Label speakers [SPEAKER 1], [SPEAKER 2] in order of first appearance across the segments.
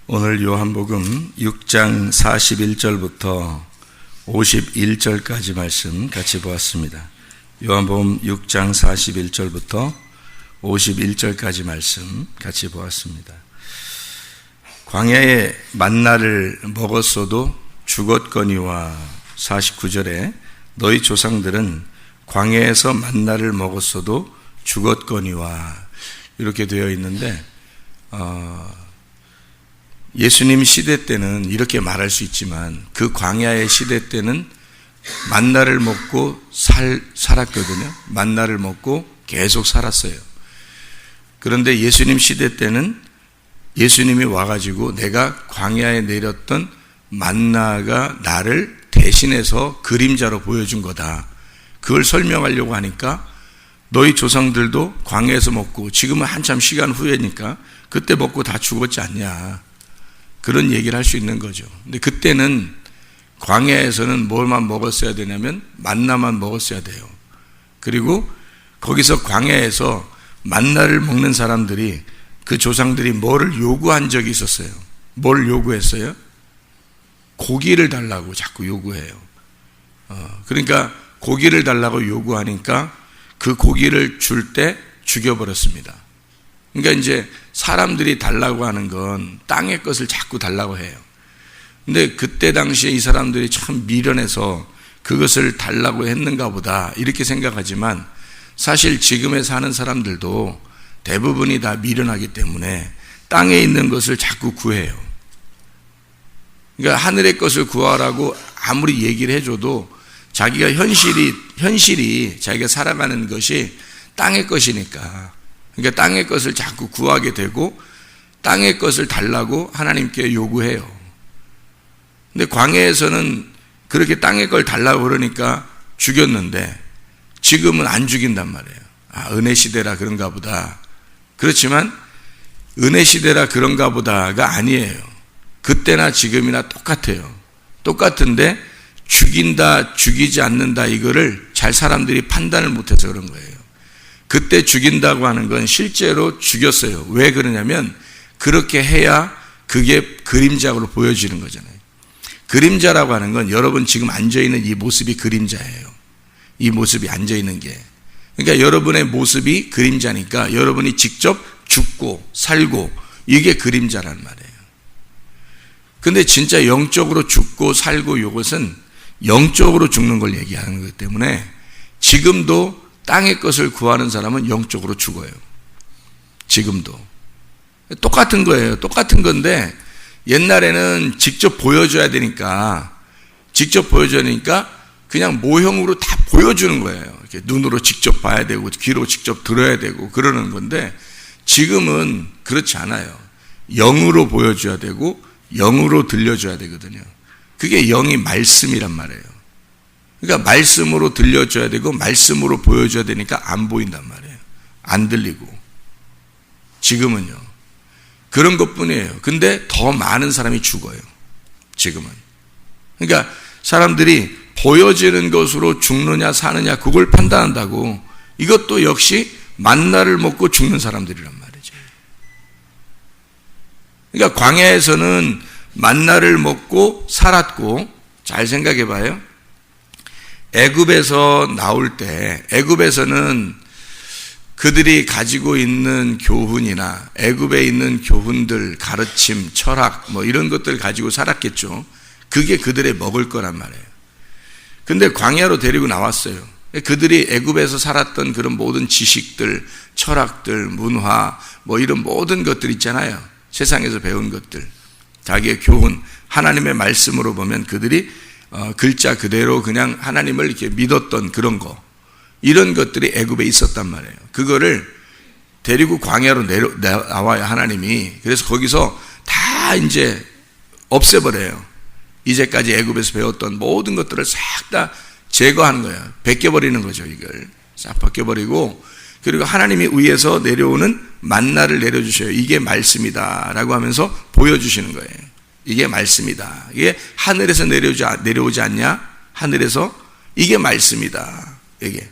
[SPEAKER 1] 오늘 요한복음 6장 41절부터 51절까지 말씀 같이 보았습니다. 요한복음 6장 41절부터 51절까지 말씀 같이 보았습니다. 광야에 만나를 먹었어도 죽었거니와 49절에 너희 조상들은 광야에서 만나를 먹었어도 죽었거니와 이렇게 되어 있는데 예수님 시대 때는 이렇게 말할 수 있지만 그 광야의 시대 때는 만나를 먹고 살았거든요. 만나를 먹고 계속 살았어요. 그런데 예수님 시대 때는 예수님이 와가지고 내가 광야에 내렸던 만나가 나를 대신해서 그림자로 보여준 거다. 그걸 설명하려고 하니까 너희 조상들도 광야에서 먹고 지금은 한참 시간 후에니까 그때 먹고 다 죽었지 않냐. 그런 얘기를 할 수 있는 거죠. 근데 그때는 광야에서는 뭘만 먹었어야 되냐면 만나만 먹었어야 돼요. 그리고 거기서 광야에서 만나를 먹는 사람들이 그 조상들이 뭐를 요구한 적이 있었어요. 뭘 요구했어요? 고기를 달라고 자꾸 요구해요. 그러니까 고기를 달라고 요구하니까 그 고기를 줄 때 죽여버렸습니다. 그러니까 이제 사람들이 달라고 하는 건 땅의 것을 자꾸 달라고 해요. 근데 그때 당시에 이 사람들이 참 미련해서 그것을 달라고 했는가 보다 이렇게 생각하지만 사실 지금에 사는 사람들도 대부분이 다 미련하기 때문에 땅에 있는 것을 자꾸 구해요. 그러니까 하늘의 것을 구하라고 아무리 얘기를 해줘도 자기가 현실이 자기가 살아가는 것이 땅의 것이니까 그러니까 땅의 것을 자꾸 구하게 되고 땅의 것을 달라고 하나님께 요구해요. 근데 광야에서는 그렇게 땅의 걸 달라고 그러니까 죽였는데 지금은 안 죽인단 말이에요. 은혜 시대라 그런가 보다. 그렇지만 은혜 시대라 그런가 보다가 아니에요. 그때나 지금이나 똑같아요. 똑같은데 죽인다, 죽이지 않는다 이거를 잘 사람들이 판단을 못해서 그런 거예요. 그때 죽인다고 하는 건 실제로 죽였어요. 왜 그러냐면 그렇게 해야 그게 그림자로 보여지는 거잖아요. 그림자라고 하는 건 여러분 지금 앉아있는 이 모습이 그림자예요. 이 모습이 앉아있는 게. 그러니까 여러분의 모습이 그림자니까 여러분이 직접 죽고 살고 이게 그림자란 말이에요. 근데 진짜 영적으로 죽고 살고 이것은 영적으로 죽는 걸 얘기하는 거기 때문에 지금도 땅의 것을 구하는 사람은 영적으로 죽어요. 지금도. 똑같은 거예요. 똑같은 건데 옛날에는 직접 보여줘야 되니까 그냥 모형으로 다 보여주는 거예요. 이렇게 눈으로 직접 봐야 되고 귀로 직접 들어야 되고 그러는 건데 지금은 그렇지 않아요. 영으로 보여줘야 되고 영으로 들려줘야 되거든요. 그게 영이 말씀이란 말이에요. 그러니까 말씀으로 들려줘야 되고 말씀으로 보여줘야 되니까 안 보인단 말이에요. 안 들리고. 지금은요. 그런 것뿐이에요. 근데 더 많은 사람이 죽어요. 지금은. 그러니까 사람들이 보여지는 것으로 죽느냐 사느냐 그걸 판단한다고 이것도 역시 만나를 먹고 죽는 사람들이란 말이죠. 그러니까 광야에서는 만나를 먹고 살았고 잘 생각해 봐요. 애굽에서 나올 때 애굽에서는 그들이 가지고 있는 교훈이나 애굽에 있는 교훈들, 가르침, 철학 뭐 이런 것들 가지고 살았겠죠. 그게 그들의 먹을 거란 말이에요. 근데 광야로 데리고 나왔어요. 그들이 애굽에서 살았던 그런 모든 지식들, 철학들, 문화 뭐 이런 모든 것들 있잖아요. 세상에서 배운 것들. 자기의 교훈, 하나님의 말씀으로 보면 그들이 글자 그대로 그냥 하나님을 이렇게 믿었던 그런 거 이런 것들이 애굽에 있었단 말이에요. 그거를 데리고 광야로 나와요 하나님이. 그래서 거기서 다 이제 없애버려요. 이제까지 애굽에서 배웠던 모든 것들을 싹 다 제거하는 거예요. 벗겨버리는 거죠. 이걸 싹 벗겨버리고 그리고 하나님이 위에서 내려오는 만나를 내려주셔요. 이게 말씀이다 라고 하면서 보여주시는 거예요. 이게 말씀이다. 이게 하늘에서 내려오지 않냐? 하늘에서 이게 말씀이다. 이게.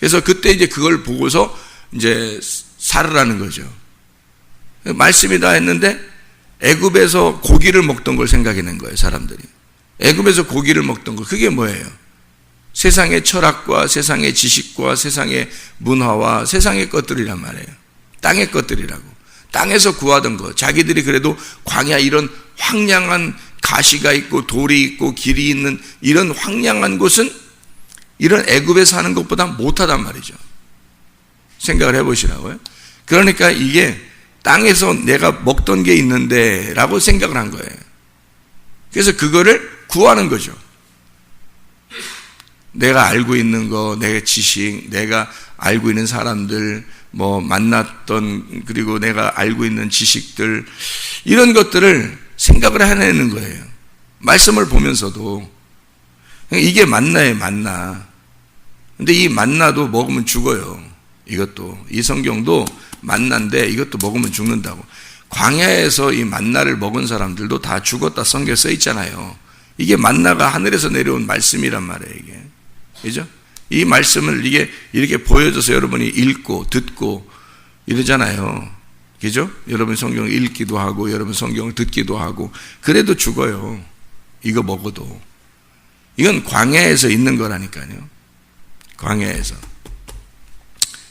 [SPEAKER 1] 그래서 그때 이제 그걸 보고서 이제 살으라는 거죠. 말씀이다 했는데 애굽에서 고기를 먹던 걸 생각해낸 거예요, 사람들이. 애굽에서 고기를 먹던 거, 그게 뭐예요? 세상의 철학과 세상의 지식과 세상의 문화와 세상의 것들이란 말이에요. 땅의 것들이라고. 땅에서 구하던 거. 자기들이 그래도 광야 이런 황량한 가시가 있고 돌이 있고 길이 있는 이런 황량한 곳은 이런 애굽에 사는 것보다 못하단 말이죠. 생각을 해보시라고요. 그러니까 이게 땅에서 내가 먹던 게 있는데 라고 생각을 한 거예요. 그래서 그거를 구하는 거죠. 내가 알고 있는 거, 내 지식, 내가 알고 있는 사람들, 뭐 만났던, 그리고 내가 알고 있는 지식들, 이런 것들을 생각을 해내는 거예요. 말씀을 보면서도. 이게 만나예요, 만나. 근데 이 만나도 먹으면 죽어요. 이것도. 이 성경도 만나인데 이것도 먹으면 죽는다고. 광야에서 이 만나를 먹은 사람들도 다 죽었다 성경에 써 있잖아요. 이게 만나가 하늘에서 내려온 말씀이란 말이에요, 이게. 그죠? 이 말씀을 이게 이렇게 보여줘서 여러분이 읽고 듣고 이러잖아요. 그죠? 여러분 성경을 읽기도 하고 여러분 성경을 듣기도 하고 그래도 죽어요. 이거 먹어도. 이건 광야에서 있는 거라니까요. 광야에서.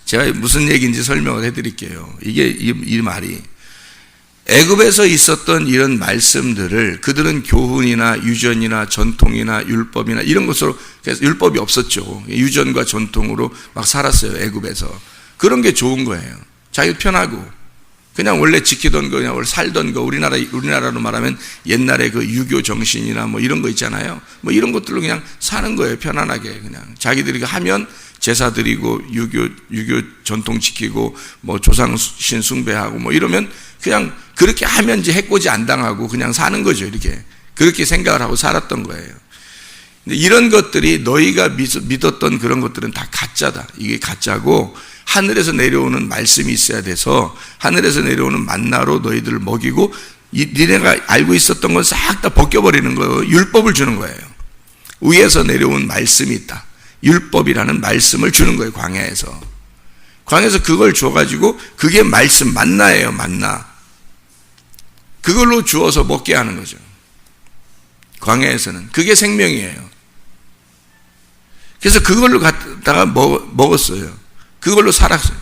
[SPEAKER 1] 제가 무슨 얘기인지 설명을 해드릴게요. 이게 이 말이 애굽에서 있었던 이런 말씀들을 그들은 교훈이나 유전이나 전통이나 율법이나 이런 것으로, 그래서 율법이 없었죠. 유전과 전통으로 막 살았어요, 애굽에서. 그런 게 좋은 거예요. 자기 편하고 그냥 원래 지키던 거, 그냥 원래 살던 거, 우리나라로 말하면 옛날에 그 유교 정신이나 뭐 이런 거 있잖아요. 뭐 이런 것들로 그냥 사는 거예요, 편안하게. 그냥 자기들이 하면 제사 드리고 유교 전통 지키고 뭐 조상신 숭배하고 뭐 이러면 그냥 그렇게 하면 이제 해코지 안 당하고 그냥 사는 거죠, 이렇게. 그렇게 생각을 하고 살았던 거예요. 근데 이런 것들이 너희가 믿었던 그런 것들은 다 가짜다. 이게 가짜고 하늘에서 내려오는 말씀이 있어야 돼서 하늘에서 내려오는 만나로 너희들을 먹이고 니네가 알고 있었던 건 싹 다 벗겨버리는 거예요. 율법을 주는 거예요. 위에서 내려온 말씀이 있다. 율법이라는 말씀을 주는 거예요, 광야에서. 광야에서 그걸 줘가지고 그게 말씀, 만나예요, 만나. 그걸로 주어서 먹게 하는 거죠. 광야에서는. 그게 생명이에요. 그래서 그걸로 갖다가 먹었어요. 그걸로 살았어요.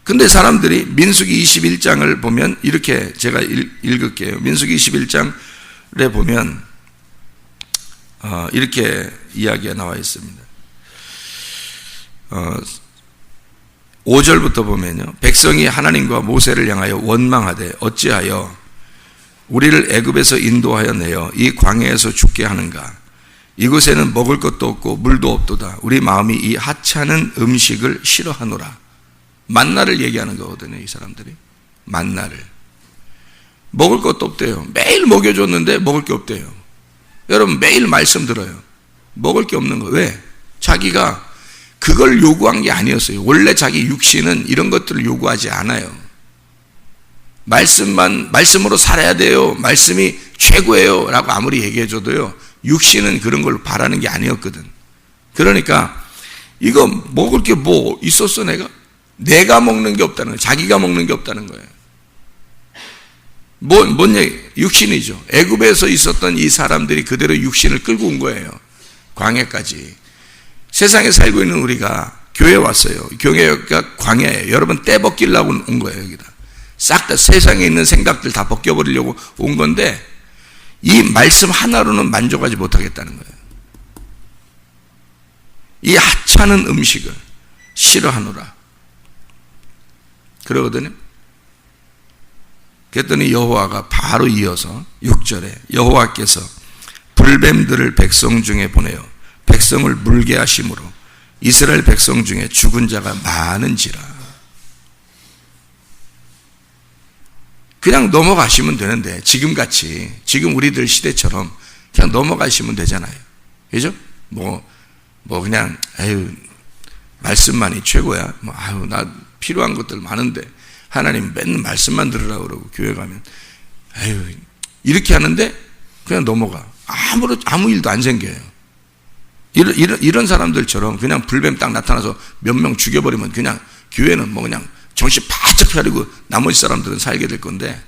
[SPEAKER 1] 근데 사람들이 민수기 21장을 보면 이렇게 제가 읽을게요. 민수기 21장에 보면 이렇게 이야기가 나와 있습니다. 5절부터 보면요. 백성이 하나님과 모세를 향하여 원망하되 어찌하여 우리를 애굽에서 인도하여 내어 이 광야에서 죽게 하는가? 이곳에는 먹을 것도 없고 물도 없도다. 우리 마음이 이 하찮은 음식을 싫어하노라. 만나를 얘기하는 거거든요, 이 사람들이. 만나를. 먹을 것도 없대요. 매일 먹여줬는데 먹을 게 없대요. 여러분 매일 말씀 들어요. 먹을 게 없는 거. 왜? 자기가 그걸 요구한 게 아니었어요. 원래 자기 육신은 이런 것들을 요구하지 않아요. 말씀으로 살아야 돼요. 말씀이 최고예요. 라고 아무리 얘기해줘도요. 육신은 그런 걸 바라는 게 아니었거든. 그러니까 이거 먹을 게 뭐 있었어 내가? 내가 먹는 게 없다는 거예요. 자기가 먹는 게 없다는 거예요. 뭔 얘기? 육신이죠. 애굽에서 있었던 이 사람들이 그대로 육신을 끌고 온 거예요. 광야까지. 세상에 살고 있는 우리가 교회에 왔어요. 교회가 광야예요. 여러분 떼 벗기려고 온 거예요, 여기다. 싹 다 세상에 있는 생각들 다 벗겨버리려고 온 건데 이 말씀 하나로는 만족하지 못하겠다는 거예요. 이 하찮은 음식을 싫어하노라. 그러거든요. 그랬더니 여호와가 바로 이어서 6절에 여호와께서 불뱀들을 백성 중에 보내어 백성을 물게 하심으로 이스라엘 백성 중에 죽은 자가 많은지라. 그냥 넘어가시면 되는데 지금같이 지금 우리들 시대처럼 그냥 넘어가시면 되잖아요. 그죠? 뭐 그냥 말씀만이 최고야. 나 필요한 것들 많은데 하나님 맨날 말씀만 들으라고 그러고 교회 가면 이렇게 하는데 그냥 넘어가. 아무 일도 안 생겨요. 이런 사람들처럼 그냥 불뱀 딱 나타나서 몇 명 죽여버리면 그냥 교회는 뭐 그냥 정신 바짝 차리고 나머지 사람들은 살게 될 건데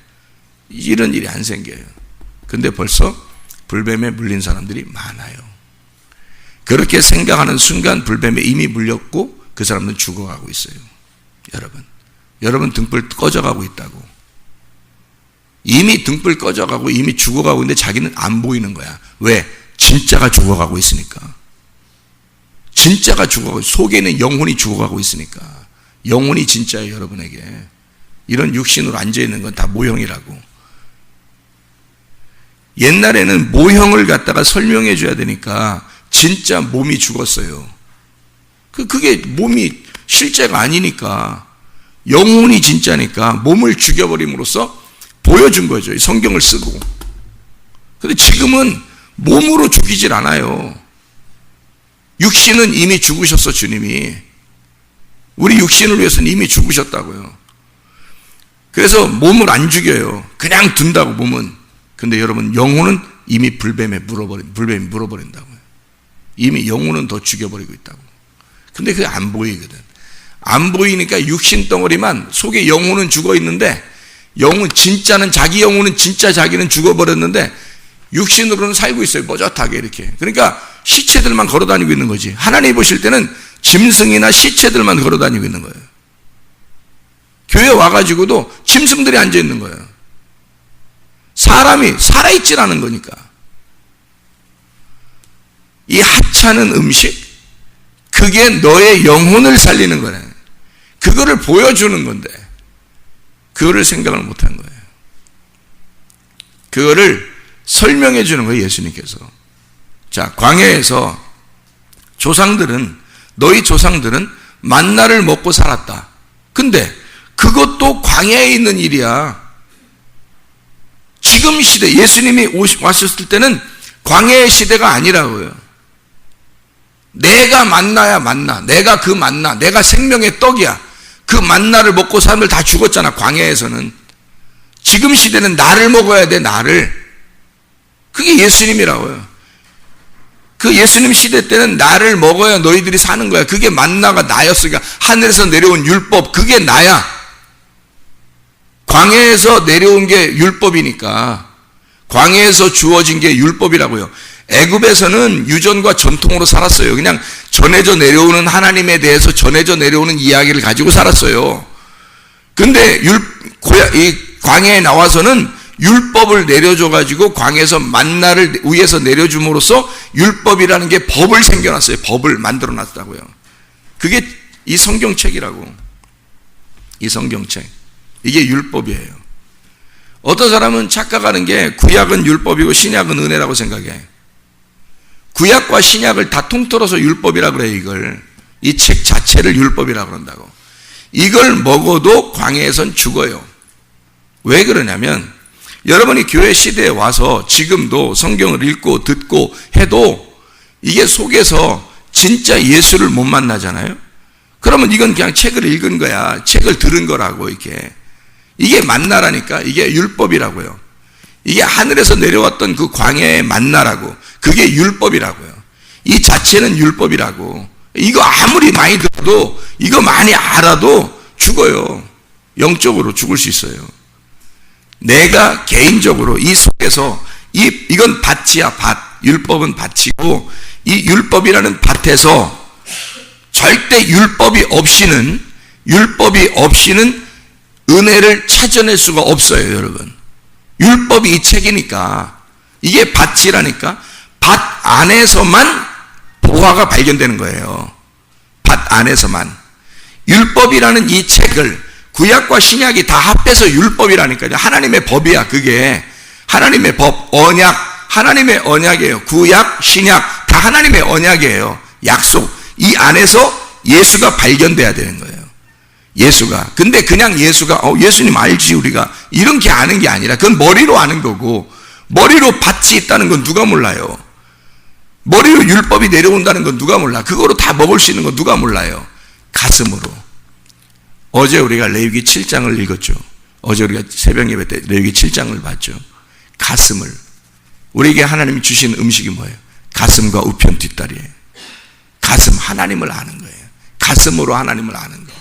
[SPEAKER 1] 이런 일이 안 생겨요. 근데 벌써 불뱀에 물린 사람들이 많아요. 그렇게 생각하는 순간 불뱀에 이미 물렸고 그 사람은 죽어가고 있어요. 여러분 등불 꺼져가고 있다고. 이미 등불 꺼져가고 이미 죽어가고 있는데 자기는 안 보이는 거야. 왜? 진짜가 죽어가고 있으니까. 진짜가 죽어가고, 속에 있는 영혼이 죽어가고 있으니까. 영혼이 진짜예요, 여러분에게. 이런 육신으로 앉아있는 건 다 모형이라고. 옛날에는 모형을 갖다가 설명해 줘야 되니까 진짜 몸이 죽었어요. 그게 몸이 실제가 아니니까, 영혼이 진짜니까 몸을 죽여버림으로써 보여준 거죠. 성경을 쓰고. 근데 지금은 몸으로 죽이질 않아요. 육신은 이미 죽으셨어, 주님이. 우리 육신을 위해서는 이미 죽으셨다고요. 그래서 몸을 안 죽여요. 그냥 둔다고, 몸은. 근데 여러분, 영혼은 이미 불뱀이 물어버린다고요. 이미 영혼은 더 죽여버리고 있다고. 근데 그게 안 보이거든. 안 보이니까 육신 덩어리만, 속에 영혼은 죽어 있는데, 진짜는, 자기 영혼은 진짜 자기는 죽어버렸는데, 육신으로는 살고 있어요. 뽀젓하게 이렇게. 그러니까 시체들만 걸어다니고 있는 거지. 하나님 보실 때는 짐승이나 시체들만 걸어다니고 있는 거예요. 교회 와가지고도 짐승들이 앉아있는 거예요. 사람이 살아있질 않은 거니까. 이 하찮은 음식, 그게 너의 영혼을 살리는 거네. 그거를 보여주는 건데 그거를 생각을 못한 거예요. 그거를 설명해 주는 거예요, 예수님께서. 자, 광야에서 너희 조상들은 만나를 먹고 살았다. 근데 그것도 광야에 있는 일이야. 지금 시대, 예수님이 왔었을 때는 광야의 시대가 아니라고요. 내가 만나야 만나. 내가 그 만나. 내가 생명의 떡이야. 그 만나를 먹고 사람들 다 죽었잖아, 광야에서는. 지금 시대는 나를 먹어야 돼, 나를. 그게 예수님이라고요. 그 예수님 시대 때는 나를 먹어야 너희들이 사는 거야. 그게 만나가 나였으니까. 하늘에서 내려온 율법, 그게 나야. 광야에서 내려온 게 율법이니까. 광야에서 주어진 게 율법이라고요. 애굽에서는 유전과 전통으로 살았어요. 그냥 전해져 내려오는 하나님에 대해서 전해져 내려오는 이야기를 가지고 살았어요. 근데 이 광야에 나와서는 율법을 내려줘가지고 광야에서 만나를 위에서 내려줌으로써 율법이라는 게 법을 생겨났어요. 법을 만들어놨다고요. 그게 이 성경책이라고. 이 성경책. 이게 율법이에요. 어떤 사람은 착각하는 게 구약은 율법이고 신약은 은혜라고 생각해. 구약과 신약을 다 통틀어서 율법이라고 그래요, 이걸. 이 책 자체를 율법이라고 그런다고. 이걸 먹어도 광야에선 죽어요. 왜 그러냐면, 여러분이 교회 시대에 와서 지금도 성경을 읽고 듣고 해도 이게 속에서 진짜 예수를 못 만나잖아요? 그러면 이건 그냥 책을 읽은 거야. 책을 들은 거라고, 이게. 이게 만나라니까. 이게 율법이라고요. 이게 하늘에서 내려왔던 그 광야의 만나라고. 그게 율법이라고요. 이 자체는 율법이라고. 이거 아무리 많이 들어도, 이거 많이 알아도 죽어요. 영적으로 죽을 수 있어요. 내가 개인적으로 이 속에서 이건 밭이야, 밭. 율법은 밭이고, 이 율법이라는 밭에서 절대 율법이 없이는 은혜를 찾아낼 수가 없어요, 여러분. 율법이 이 책이니까. 이게 밭이라니까. 밭 안에서만 보화가 발견되는 거예요. 밭 안에서만. 율법이라는 이 책을 구약과 신약이 다 합해서 율법이라니까요. 하나님의 법이야, 그게. 하나님의 법, 언약, 하나님의 언약이에요. 구약, 신약, 다 하나님의 언약이에요. 약속. 이 안에서 예수가 발견돼야 되는 거예요. 예수가. 근데 그냥 예수가, 예수님 알지, 우리가. 이런 게 아는 게 아니라, 그건 머리로 아는 거고, 머리로 밭이 있다는 건 누가 몰라요? 머리로 율법이 내려온다는 건 누가 몰라? 그거로 다 먹을 수 있는 건 누가 몰라요? 가슴으로. 어제 우리가 레위기 7장을 읽었죠. 어제 우리가 새벽 예배 때 레위기 7장을 봤죠. 가슴을. 우리에게 하나님이 주신 음식이 뭐예요? 가슴과 우편 뒷다리예요. 가슴, 하나님을 아는 거예요. 가슴으로 하나님을 아는 거.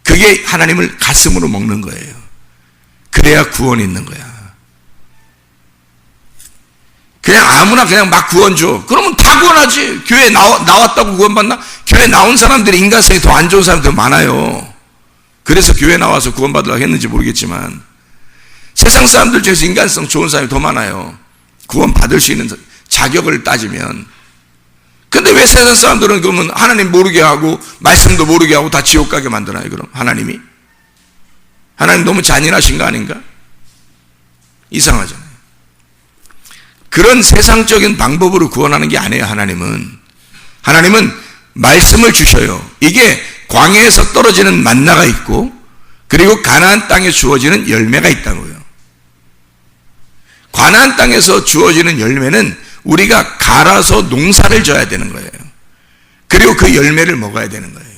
[SPEAKER 1] 그게 하나님을 가슴으로 먹는 거예요. 그래야 구원이 있는 거야. 그냥 아무나 그냥 막 구원 줘. 그러면 다 구원하지. 교회 나왔다고 구원받나? 교회 나온 사람들이 인간성이 더 안 좋은 사람들 더 많아요. 그래서 교회 나와서 구원받으려고 했는지 모르겠지만 세상 사람들 중에서 인간성 좋은 사람이 더 많아요. 구원받을 수 있는 자격을 따지면. 근데 왜 세상 사람들은 그러면 하나님 모르게 하고 말씀도 모르게 하고 다 지옥 가게 만드나요? 그럼 하나님이? 하나님 너무 잔인하신 거 아닌가? 이상하잖아요. 그런 세상적인 방법으로 구원하는 게 아니에요. 하나님은 말씀을 주셔요. 이게 광야에서 떨어지는 만나가 있고 그리고 가나안 땅에 주어지는 열매가 있다는 거예요. 가나안 땅에서 주어지는 열매는 우리가 갈아서 농사를 져야 되는 거예요. 그리고 그 열매를 먹어야 되는 거예요.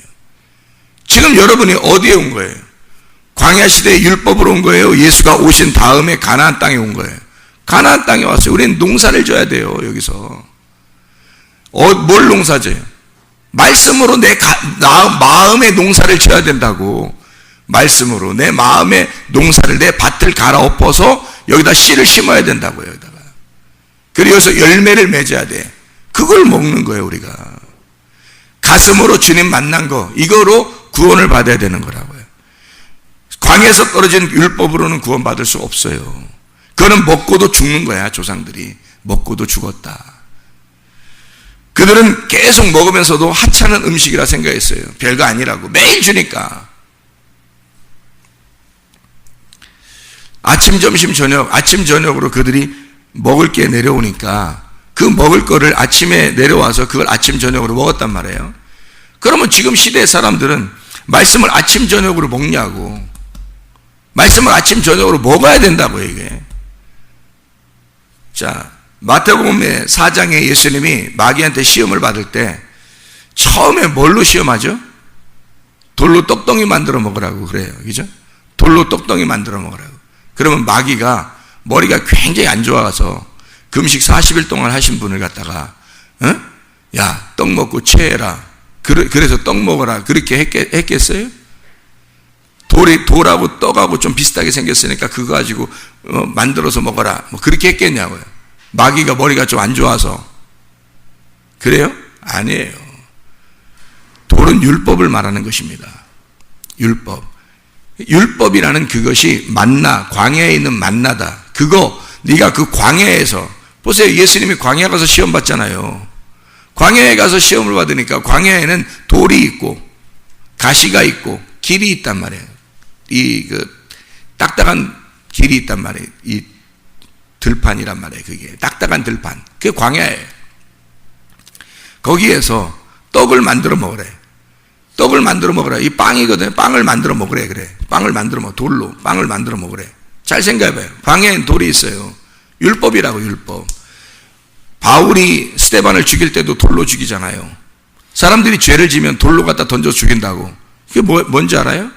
[SPEAKER 1] 지금 여러분이 어디에 온 거예요? 광야 시대에 율법으로 온 거예요? 예수가 오신 다음에 가나안 땅에 온 거예요? 가나안 땅에 왔어요. 우리는 농사를 져야 돼요. 여기서 뭘 농사져요? 말씀으로 내 마음의 농사를 져야 된다고. 말씀으로 내 마음의 농사를, 내 밭을 갈아 엎어서 여기다 씨를 심어야 된다고요. 여기다가. 그래서 열매를 맺어야 돼. 그걸 먹는 거예요. 우리가 가슴으로 주님 만난 거, 이거로 구원을 받아야 되는 거라고요. 광야에서 떨어진 율법으로는 구원받을 수 없어요. 그거는 먹고도 죽는 거야. 조상들이 먹고도 죽었다. 그들은 계속 먹으면서도 하찮은 음식이라 생각했어요. 별거 아니라고. 매일 주니까. 아침, 점심, 저녁, 아침, 저녁으로 그들이 먹을 게 내려오니까 그 먹을 거를 아침에 내려와서 그걸 아침, 저녁으로 먹었단 말이에요. 그러면 지금 시대의 사람들은 말씀을 아침, 저녁으로 먹냐고. 말씀을 아침, 저녁으로 먹어야 된다고요, 이게. 자, 마태복음의 4장에 예수님이 마귀한테 시험을 받을 때 처음에 뭘로 시험하죠? 돌로 떡덩이 만들어 먹으라고 그래요. 그죠? 돌로 떡덩이 만들어 먹으라고. 그러면 마귀가 머리가 굉장히 안 좋아서 금식 40일 동안 하신 분을 갖다가 야, 떡 먹고 체해라. 그래서 떡 먹어라. 그렇게 했겠어요? 돌하고 떡하고 좀 비슷하게 생겼으니까 그거 가지고 만들어서 먹어라. 뭐 그렇게 했겠냐고요. 마귀가 머리가 좀 안 좋아서. 그래요? 아니에요. 돌은 율법을 말하는 것입니다. 율법이라는 그것이 만나, 광야에 있는 만나다. 그거 네가 그 광야에서 보세요. 예수님이 광야 가서 시험 받잖아요. 광야에 가서 시험을 받으니까 광야에는 돌이 있고 가시가 있고 길이 있단 말이에요. 딱딱한 길이 있단 말이에요. 이 들판이란 말이에요. 그게 딱딱한 들판. 그게 광야예요. 거기에서 떡을 만들어 먹으래. 떡을 만들어 먹으라. 이 빵이거든요. 빵을 만들어 먹으래. 그래. 빵을 만들어 먹어. 돌로 빵을 만들어 먹으래. 잘 생각해봐요. 광야에는 돌이 있어요. 율법이라고. 율법. 바울이 스데반을 죽일 때도 돌로 죽이잖아요. 사람들이 죄를 지면 돌로 갖다 던져 죽인다고. 그게 뭔지 알아요?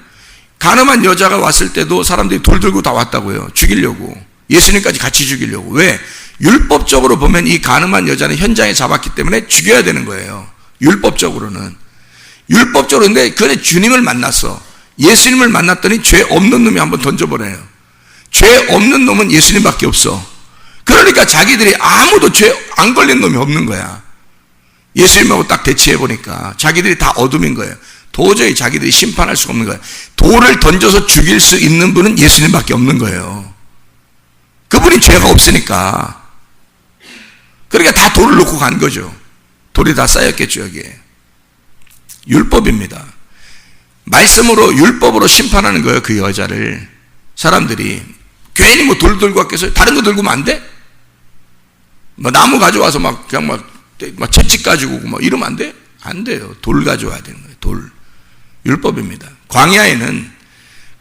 [SPEAKER 1] 가늠한 여자가 왔을 때도 사람들이 돌 들고 다 왔다고요. 죽이려고. 예수님까지 같이 죽이려고. 왜? 율법적으로 보면 이 가늠한 여자는 현장에 잡았기 때문에 죽여야 되는 거예요. 율법적으로는. 근데 그래 주님을 만났어. 예수님을 만났더니 죄 없는 놈이 한번 던져버려요. 죄 없는 놈은 예수님밖에 없어. 그러니까 자기들이 아무도 죄 안 걸린 놈이 없는 거야. 예수님하고 딱 대치해보니까 자기들이 다 어둠인 거예요. 도저히 자기들이 심판할 수가 없는 거예요. 돌을 던져서 죽일 수 있는 분은 예수님밖에 없는 거예요. 그분이 죄가 없으니까. 그러니까 다 돌을 놓고 간 거죠. 돌이 다 쌓였겠죠, 여기에. 율법입니다. 말씀으로, 율법으로 심판하는 거예요, 그 여자를. 사람들이. 괜히 뭐 돌 들고 왔겠어요? 다른 거 들고 오면 안 돼? 뭐 나무 가져와서 그냥 채찍 가지고 막 이러면 안 돼? 안 돼요. 돌 가져와야 되는 거예요, 돌. 율법입니다.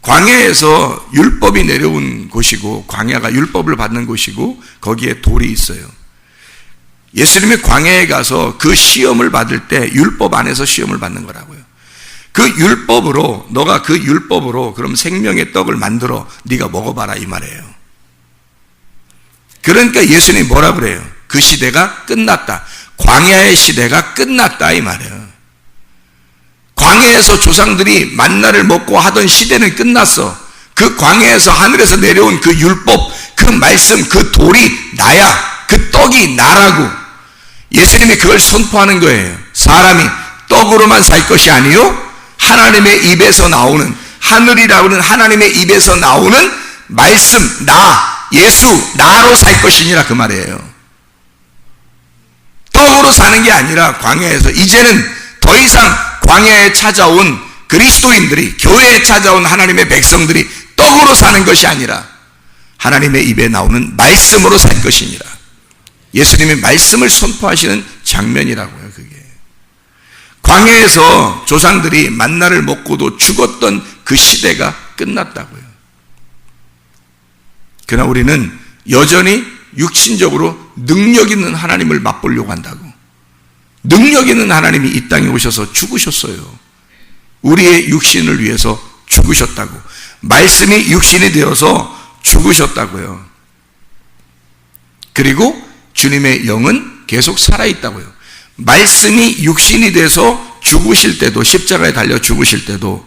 [SPEAKER 1] 광야에서 율법이 내려온 곳이고, 광야가 율법을 받는 곳이고, 거기에 돌이 있어요. 예수님이 광야에 가서 그 시험을 받을 때 율법 안에서 시험을 받는 거라고요. 그 율법으로, 너가 그 율법으로 그럼 생명의 떡을 만들어 네가 먹어봐라 이 말이에요. 그러니까 예수님이 뭐라 그래요? 그 시대가 끝났다. 광야의 시대가 끝났다 이 말이에요. 광야에서 조상들이 만나를 먹고 하던 시대는 끝났어. 그 광야에서 하늘에서 내려온 그 율법, 그 말씀, 그 돌이 나야. 그 떡이 나라고. 예수님이 그걸 선포하는 거예요. 사람이 떡으로만 살 것이 아니요 하나님의 입에서 나오는, 하늘이라고 하는 하나님의 입에서 나오는 말씀, 나, 예수, 나로 살 것이니라 그 말이에요. 떡으로 사는 게 아니라 광야에서 이제는 더 이상 광야에 찾아온 그리스도인들이, 교회에 찾아온 하나님의 백성들이 떡으로 사는 것이 아니라 하나님의 입에 나오는 말씀으로 살 것이니라. 예수님이 말씀을 선포하시는 장면이라고요. 그게 광야에서 조상들이 만나를 먹고도 죽었던 그 시대가 끝났다고요. 그러나 우리는 여전히 육신적으로 능력 있는 하나님을 맛보려고 한다고. 능력 있는 하나님이 이 땅에 오셔서 죽으셨어요. 우리의 육신을 위해서 죽으셨다고. 말씀이 육신이 되어서 죽으셨다고요. 그리고 주님의 영은 계속 살아있다고요. 말씀이 육신이 돼서 죽으실 때도, 십자가에 달려 죽으실 때도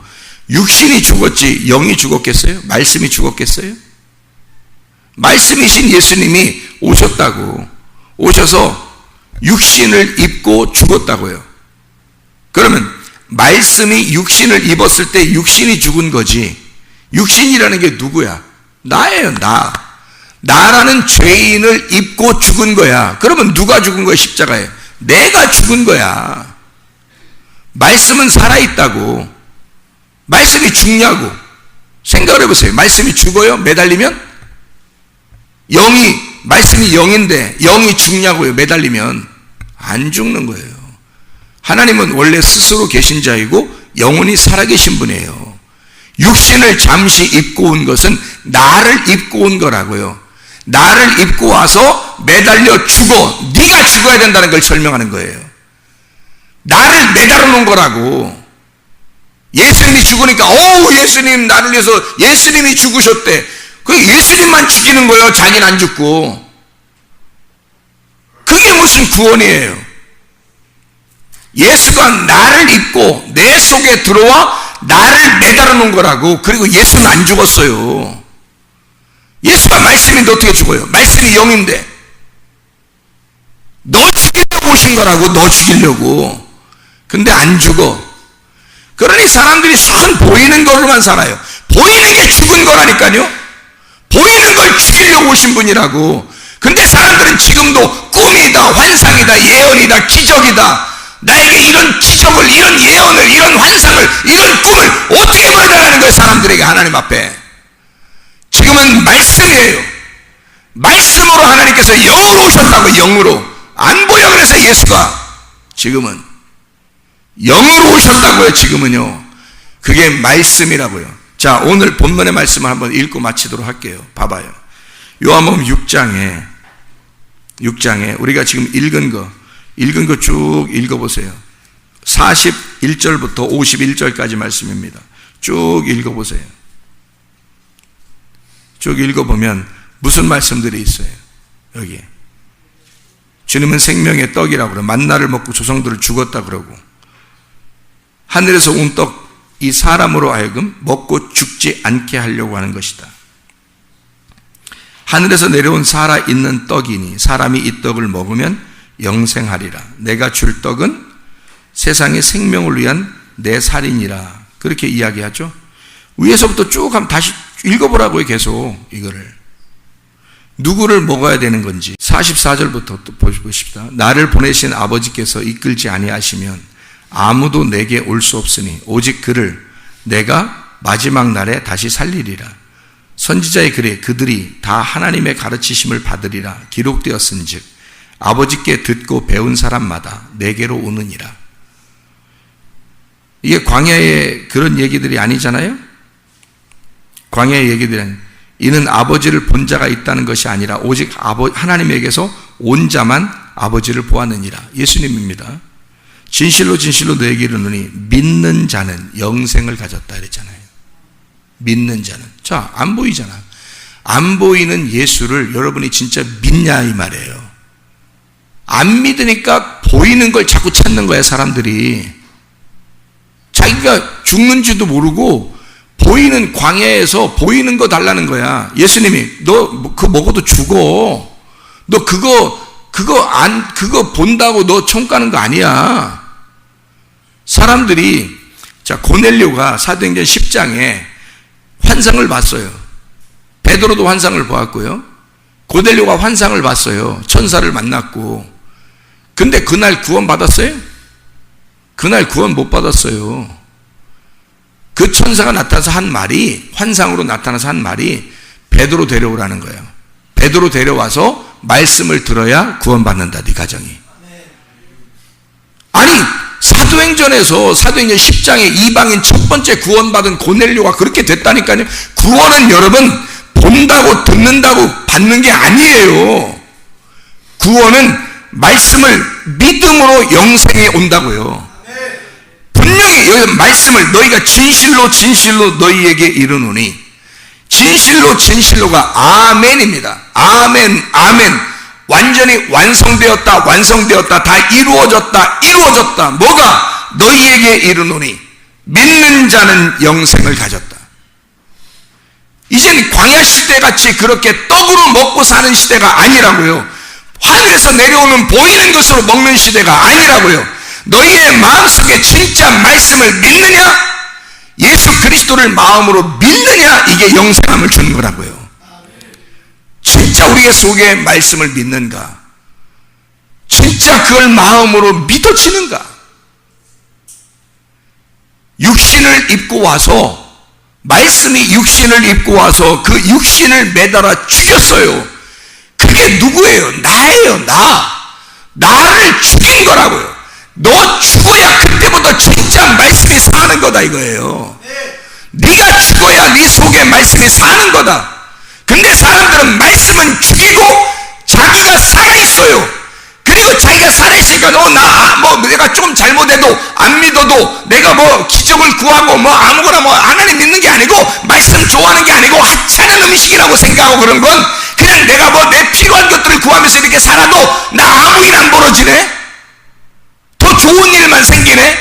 [SPEAKER 1] 육신이 죽었지 영이 죽었겠어요? 말씀이 죽었겠어요? 말씀이신 예수님이 오셨다고. 오셔서 육신을 입고 죽었다고요. 그러면 말씀이 육신을 입었을 때 육신이 죽은 거지, 육신이라는 게 누구야? 나예요. 나라는 죄인을 입고 죽은 거야. 그러면 누가 죽은 거야? 십자가에 내가 죽은 거야. 말씀은 살아있다고. 말씀이 죽냐고. 생각을 해보세요. 말씀이 죽어요? 매달리면? 말씀이 영인데 영이 죽냐고요? 매달리면 안 죽는 거예요. 하나님은 원래 스스로 계신 자이고 영원히 살아계신 분이에요. 육신을 잠시 입고 온 것은 나를 입고 온 거라고요. 나를 입고 와서 매달려 죽어. 네가 죽어야 된다는 걸 설명하는 거예요. 나를 매달아 놓은 거라고. 예수님이 죽으니까 예수님 나를 위해서 예수님이 죽으셨대. 그 예수님만 죽이는 거예요. 자기는 안 죽고. 그게 무슨 구원이에요? 예수가 나를 입고 내 속에 들어와 나를 매달아 놓은 거라고. 그리고 예수는 안 죽었어요. 예수가 말씀인데 어떻게 죽어요? 말씀이 영인데. 너 죽이려고 오신 거라고. 너 죽이려고. 근데 안 죽어. 그러니 사람들이 선 보이는 걸로만 살아요. 보이는 게 죽은 거라니까요. 보이는 걸 죽이려고 오신 분이라고. 근데 사람들은 지금도 꿈이다, 환상이다, 예언이다, 기적이다. 나에게 이런 기적을, 이런 예언을, 이런 환상을, 이런 꿈을 어떻게 보여달라는 거예요, 사람들에게. 하나님 앞에. 지금은 말씀이에요. 말씀으로 하나님께서 영으로 오셨다고. 영으로. 안 보여. 그래서 예수가 지금은 영으로 오셨다고요. 지금은요. 그게 말씀이라고요. 자, 오늘 본문의 말씀을 한번 읽고 마치도록 할게요. 봐봐요. 요한복음 6장에 우리가 지금 읽은 거 쭉 읽어보세요. 41절부터 51절까지 말씀입니다. 쭉 읽어보세요. 쭉 읽어보면 무슨 말씀들이 있어요? 여기 주님은 생명의 떡이라고 그러고, 만나를 먹고 조상들을 죽었다 그러고, 하늘에서 온 떡, 이 사람으로 하여금 먹고 죽지 않게 하려고 하는 것이다. 하늘에서 내려온 살아있는 떡이니 사람이 이 떡을 먹으면 영생하리라. 내가 줄 떡은 세상의 생명을 위한 내 살이니라. 그렇게 이야기하죠. 위에서부터 쭉 한번 다시 읽어보라고요. 계속 이거를. 누구를 먹어야 되는 건지. 44절부터 또 보십시다. 나를 보내신 아버지께서 이끌지 아니하시면 아무도 내게 올 수 없으니 오직 그를 내가 마지막 날에 다시 살리리라. 선지자의 글에 그들이 다 하나님의 가르치심을 받으리라 기록되었은즉 아버지께 듣고 배운 사람마다 내게로 오느니라. 이게 광야의 그런 얘기들이 아니잖아요. 광야의 얘기들은 이는 아버지를 본 자가 있다는 것이 아니라 오직 하나님에게서 온 자만 아버지를 보았느니라. 예수님입니다. 진실로 진실로 너에게 이르노니 믿는 자는 영생을 가졌다 그랬잖아요. 믿는 자는. 자, 안 보이잖아. 안 보이는 예수를 여러분이 진짜 믿냐 이 말이에요. 안 믿으니까 보이는 걸 자꾸 찾는 거야. 사람들이 자기가 죽는지도 모르고 보이는 광야에서 보이는 거 달라는 거야. 예수님이 너 그거 먹어도 죽어. 너 그거 본다고 너 총 가는 거 아니야. 사람들이 자 고넬료가 사도행전 10장에 환상을 봤어요. 베드로도 환상을 보았고요. 고넬료가 환상을 봤어요. 천사를 만났고. 근데 그날 구원 받았어요? 그날 구원 못 받았어요. 그 천사가 나타나서 한 말이, 환상으로 나타나서 한 말이 베드로 데려오라는 거예요. 베드로 데려와서 말씀을 들어야 구원받는다, 네 가정이. 아니 사도행전에서 사도행전 10장에 이방인 첫 번째 구원받은 고넬료가 그렇게 됐다니까요. 구원은 여러분 본다고 듣는다고 받는 게 아니에요. 구원은 말씀을 믿음으로 영생에 온다고요. 분명히 여기 말씀을 너희가 진실로 진실로 너희에게 이르노니, 진실로 진실로가 아멘입니다. 아멘 아멘. 완전히 완성되었다 완성되었다 다 이루어졌다 이루어졌다. 뭐가? 너희에게 이르노니 믿는 자는 영생을 가졌다. 이젠 광야 시대같이 그렇게 떡으로 먹고 사는 시대가 아니라고요. 하늘에서 내려오는 보이는 것으로 먹는 시대가 아니라고요. 너희의 마음속에 진짜 말씀을 믿느냐, 예수 그리스도를 마음으로 믿느냐, 이게 영생함을 주는 거라고요. 진짜 우리의 속에 말씀을 믿는가, 진짜 그걸 마음으로 믿어지는가. 육신을 입고 와서, 말씀이 육신을 입고 와서 그 육신을 매달아 죽였어요. 그게 누구예요? 나예요. 나를 죽인 거라고요. 너 죽어야 그때부터 진짜 말씀이 사는 거다 이거예요. 네가 죽어야 네 속에 말씀이 사는 거다. 근데 사람들은 말씀은 죽이고 자기가 살아있어요. 그리고 자기가 살아있으니까 내가 좀 잘못해도 안 믿어도 내가 기적을 구하고 아무거나 하나님 믿는 게 아니고 말씀 좋아하는 게 아니고 하찮은 음식이라고 생각하고, 그런 건 그냥 내가 내 필요한 것들을 구하면서 이렇게 살아도 나 아무 일 안 벌어지네, 더 좋은 일만 생기네,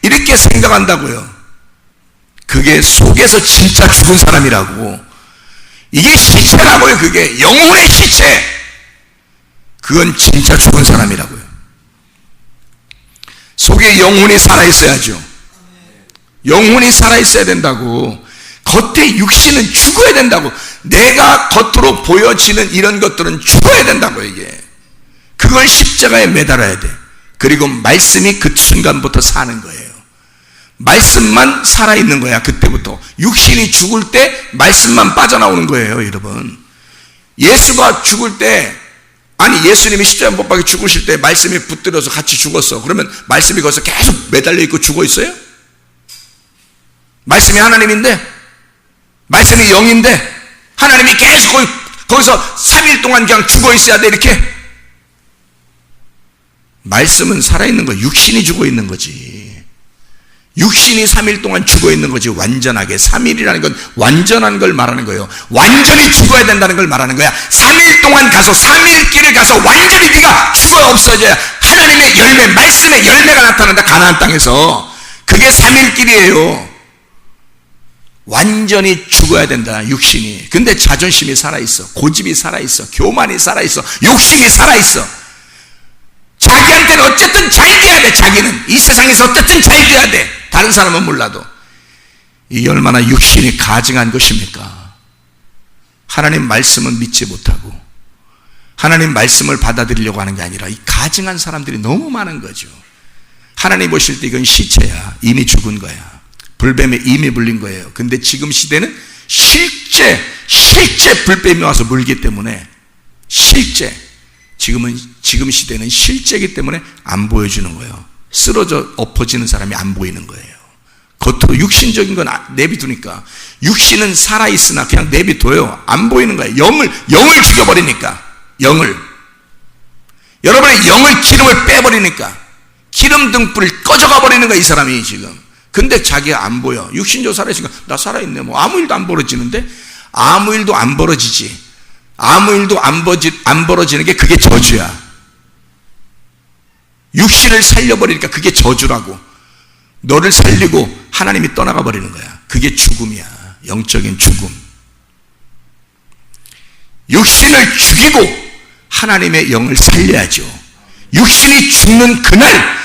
[SPEAKER 1] 이렇게 생각한다고요. 그게 속에서 진짜 죽은 사람이라고. 이게 시체라고요. 그게 영혼의 시체. 그건 진짜 죽은 사람이라고요. 속에 영혼이 살아있어야죠. 영혼이 살아있어야 된다고. 겉에 육신은 죽어야 된다고. 내가 겉으로 보여지는 이런 것들은 죽어야 된다고. 이게 그걸 십자가에 매달아야 돼. 그리고 말씀이 그 순간부터 사는 거예요. 말씀만 살아있는 거야. 그때부터 육신이 죽을 때 말씀만 빠져나오는 거예요. 여러분, 예수가 죽을 때, 아니 예수님이 십자가 못 박혀 죽으실 때 말씀이 붙들어서 같이 죽었어. 그러면 말씀이 거기서 계속 매달려 있고 죽어 있어요? 말씀이 하나님인데, 말씀이 영인데 하나님이 계속 거기서 3일 동안 그냥 죽어 있어야 돼 이렇게? 말씀은 살아있는 거, 육신이 죽어 있는 거지. 육신이 3일 동안 죽어 있는 거지. 완전하게 3일이라는 건 완전한 걸 말하는 거예요. 완전히 죽어야 된다는 걸 말하는 거야. 3일 동안 가서 3일 길을 가서 완전히 네가 죽어 없어져야 하나님의 열매, 말씀의 열매가 나타난다. 가나안 땅에서. 그게 3일 길이에요. 완전히 죽어야 된다, 육신이. 근데 자존심이 살아있어, 고집이 살아있어, 교만이 살아있어, 욕심이 살아있어. 자기한테는 어쨌든 잘 돼야 돼. 자기는 이 세상에서 어쨌든 잘 돼야 돼. 다른 사람은 몰라도. 이게 얼마나 육신이 가증한 것입니까? 하나님 말씀은 믿지 못하고 하나님 말씀을 받아들이려고 하는 게 아니라 이 가증한 사람들이 너무 많은 거죠. 하나님 보실 때 이건 시체야. 이미 죽은 거야. 불뱀에 이미 물린 거예요. 근데 지금 시대는 실제 불뱀이 와서 물기 때문에, 지금 시대는 실제이기 때문에 안 보여주는 거예요. 쓰러져 엎어지는 사람이 안 보이는 거예요. 겉으로 육신적인 건 내비두니까. 육신은 살아있으나 그냥 내비둬요. 안 보이는 거예요. 영을 죽여버리니까. 여러분의 영을, 기름을 빼버리니까 기름 등불이 꺼져가 버리는 거야 이 사람이 지금. 근데 자기가 안 보여. 육신적으로 살아있으니까 나 살아있네, 아무 일도 안 벌어지는데. 아무 일도 안 벌어지지. 아무 일도 안 벌어지는 게 그게 저주야. 육신을 살려버리니까 그게 저주라고. 너를 살리고 하나님이 떠나가 버리는 거야. 그게 죽음이야. 영적인 죽음. 육신을 죽이고 하나님의 영을 살려야죠. 육신이 죽는 그날,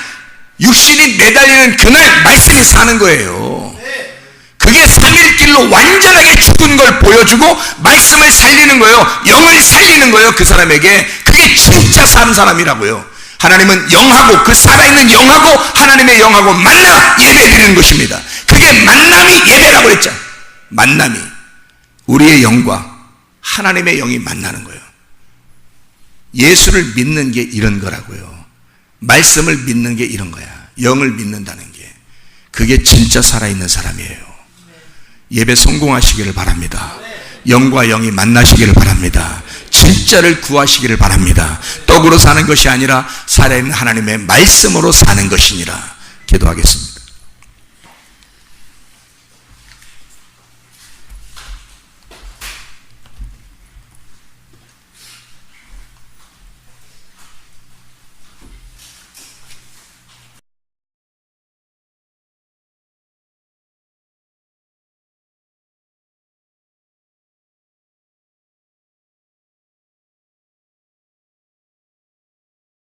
[SPEAKER 1] 육신이 매달리는 그날 말씀이 사는 거예요. 그게 3일길로 완전하게 죽은 걸 보여주고 말씀을 살리는 거예요. 영을 살리는 거예요. 그 사람에게. 그게 진짜 사는 사람이라고요. 하나님은 영하고 그 살아있는 영하고 하나님의 영하고 만나 예배드리는 것입니다. 그게 만남이 예배라고 했죠. 만남이 우리의 영과 하나님의 영이 만나는 거예요. 예수를 믿는 게 이런 거라고요. 말씀을 믿는 게 이런 거야. 영을 믿는다는 게. 그게 진짜 살아있는 사람이에요. 예배 성공하시기를 바랍니다. 영과 영이 만나시기를 바랍니다. 진짜를 구하시기를 바랍니다. 떡으로 사는 것이 아니라 살아있는 하나님의 말씀으로 사는 것이니라. 기도하겠습니다.